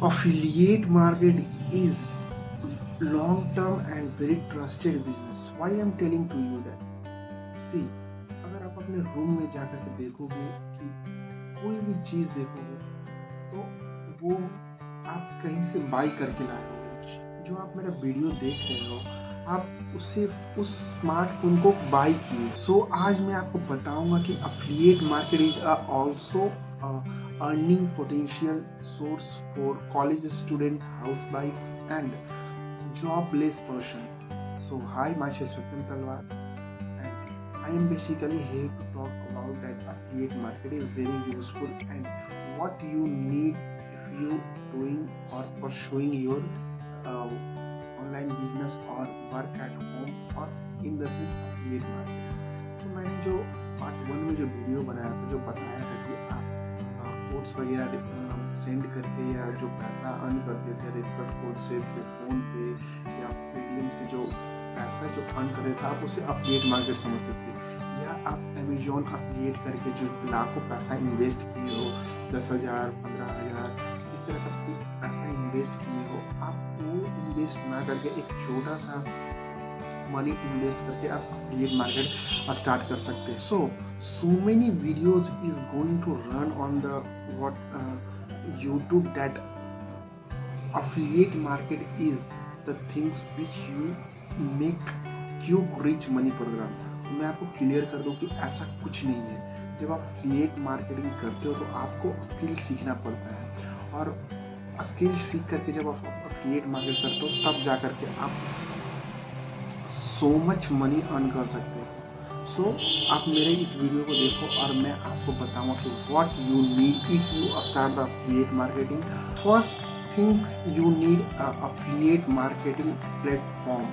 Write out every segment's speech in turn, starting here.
Affiliate market is long term and very trusted business. Why I'm telling to you that? See, अगर आप अपने room में जाकर के देखोगे कि कोई भी चीज देखोगे तो वो आप कहीं से बाई करके लाए हो। जो आप मेरा वीडियो देख रहे हो आप उसे उस स्मार्टफोन को बाई किए। सो आज मैं आपको बताऊंगा कि affiliate market is also earning potential source for college student, housewife, and jobless person. So hi, myself Satyam Talwar, and I am basically here to talk about that affiliate market is very useful and what you need if you doing or pursuing your online business or work at home or in the sense affiliate market. तो मैंने जो part 1 में जो video बनाया था जो बताया था कि आप कोड्स वगैरह सेंड करके या जो पैसा अर्न करते थे रेफर कोड से फ़ोन पे या पेटीएम से जो पैसा जो अर्न करते थे आप उसे अफिलिएट मार्केट समझते थे। या आप अमेजोन अफिलिएट करके जो लाखों पैसा इन्वेस्ट किए हो 10,000 15,000 इस तरह का पैसा इन्वेस्ट किए हो आप वो इन्वेस्ट ना करके एक छोटा सा मनी इन्वेस्ट करके आप अफिलिएट मार्केट स्टार्ट कर सकते हैं। So many videos is going to run on the YouTube that affiliate market is the things which you make cube rich money program. मैं आपको क्लियर कर दूं कि ऐसा कुछ नहीं है। जब आप अफिलिएट मार्केटिंग करते हो तो आपको स्किल सीखना पड़ता है और स्किल सीख करके जब आप अफिलिएट मार्केट करते हो तब जा करके आप सो मच मनी अर्न कर सकते हो। सो आप मेरे इस वीडियो को देखो और मैं आपको बताऊंगा कि what you need if you start the affiliate marketing. First things you need affiliate marketing platform.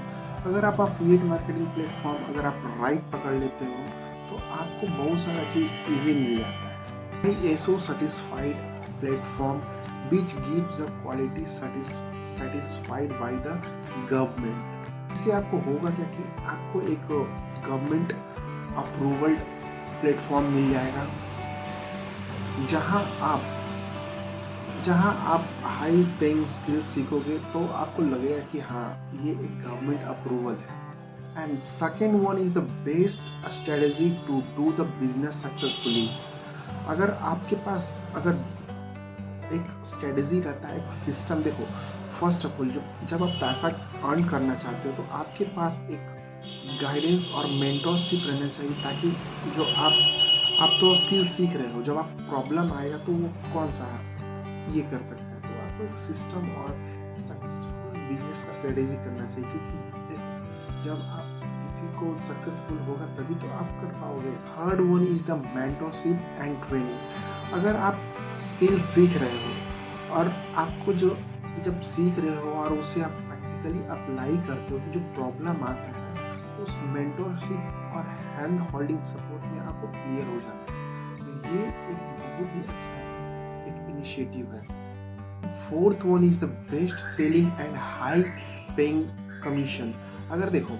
अगर आप अफिलिएट मार्केटिंग प्लेटफॉर्म अगर आप राइट पकड़ लेते हो तो आपको बहुत सारा चीज़ ईजी मिल जाता है। ISO certified platform which gives the quality satisfied by the government। इससे आपको होगा क्या कि आपको एक गवर्नमेंट अप्रूवल्ड प्लेटफॉर्म मिल जाएगा जहां आप हाई पेइंग स्किल सीखोगे तो आपको लगेगा कि हाँ ये एक गवर्नमेंट अप्रूवल है। And second one is the best strategy to do the business successfully. अगर आपके पास अगर एक स्ट्रेटेजी रहता है एक सिस्टम, देखो फर्स्ट ऑफ ऑल जब आप पैसा अर्न करना चाहते हो तो आपके पास एक गाइडेंस और मेंटरशिप रहना चाहिए ताकि जो आप तो स्किल सीख रहे हो जब आप प्रॉब्लम आएगा तो वो कौन सा है ये कर सकता है। तो आपको एक सिस्टम और सक्सेसफुल बिजनेस का स्ट्रेटेजी करना चाहिए क्योंकि जब आप किसी को सक्सेसफुल होगा तभी तो आप कर पाओगे। Third one is the mentorship and training. अगर आप स्किल सीख रहे हो और आपको जो जब सीख रहे हो और उसे आप प्रैक्टिकली अप्लाई करते हो तो जो प्रॉब्लम आता है तो उस मेंटरशिप और हैंड होल्डिंग सपोर्ट में आपको क्लियर हो जाता है। तो ये एक बहुत ही अच्छा एक इनिशिएटिव है। Fourth one is the best selling and high paying commission. अगर देखो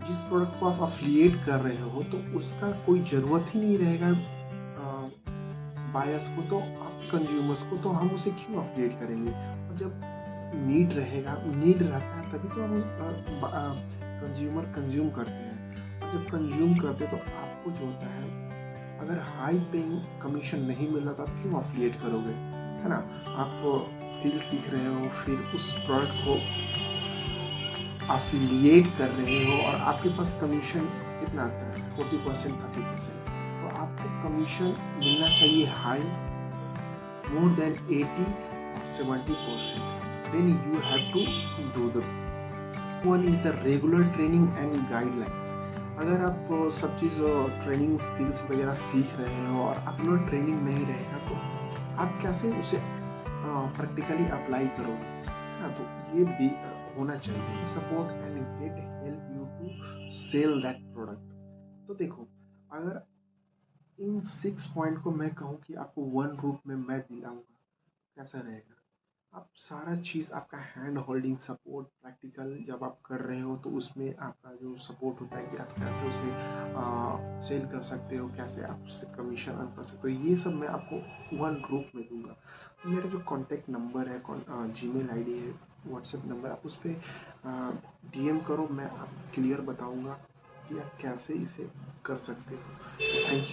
जिस प्रोडक्ट को आप अफिलिएट कर रहे हो तो उसका कोई ज़रूरत ही नहीं रहेगा बायर्स को, तो आप कंज्यूमर्स को, तो हम उसे क्यों अफिलिएट करेंगे। और जब नीड रहता है तभी तो हम कंज्यूमर कंज्यूम करते हैं। और जब कंज्यूम करते हैं तो आपको जो होता है अगर हाई पेइंग कमीशन नहीं मिल रहा तो आप क्यों अफिलिएट करोगे, है ना। आप स्किल सीख रहे हो फिर उस प्रोडक्ट को अफिलिएट कर रहे हो और आपके पास कमीशन कितना आता है 40% 30%, तो आपको कमीशन मिलना चाहिए high more than 80 or 70%। then you have to do the one is the regular training and guidelines। अगर आप सब चीज़ ट्रेनिंग स्किल्स वगैरह सीख रहे हो और अपना ट्रेनिंग नहीं रहेगा तो आप कैसे उसे प्रैक्टिकली अप्लाई करोगे, है ना। तो ये भी होना चाहिए। Support and get help you to sell that product. तो देखो अगर इन 6 पॉइंट को मैं कहूँ कि आपको वन रूप में मैं दिलाऊंगा कैसा रहेगा। आप सारा चीज़ आपका हैंड होल्डिंग सपोर्ट प्रैक्टिकल जब आप कर रहे हो तो उसमें आपका जो सपोर्ट होता है कि आप कैसे उसे सेल कर सकते हो, कैसे आप उससे कमीशन अर्न कर सकते हो, ये सब मैं आपको वन ग्रुप में दूंगा। मेरा जो कॉन्टैक्ट नंबर है, जीमेल आईडी है, व्हाट्सएप नंबर, आप उस पर डीएम करो। मैं आप क्लियर बताऊंगा कि आप कैसे इसे कर सकते हो। Thank you.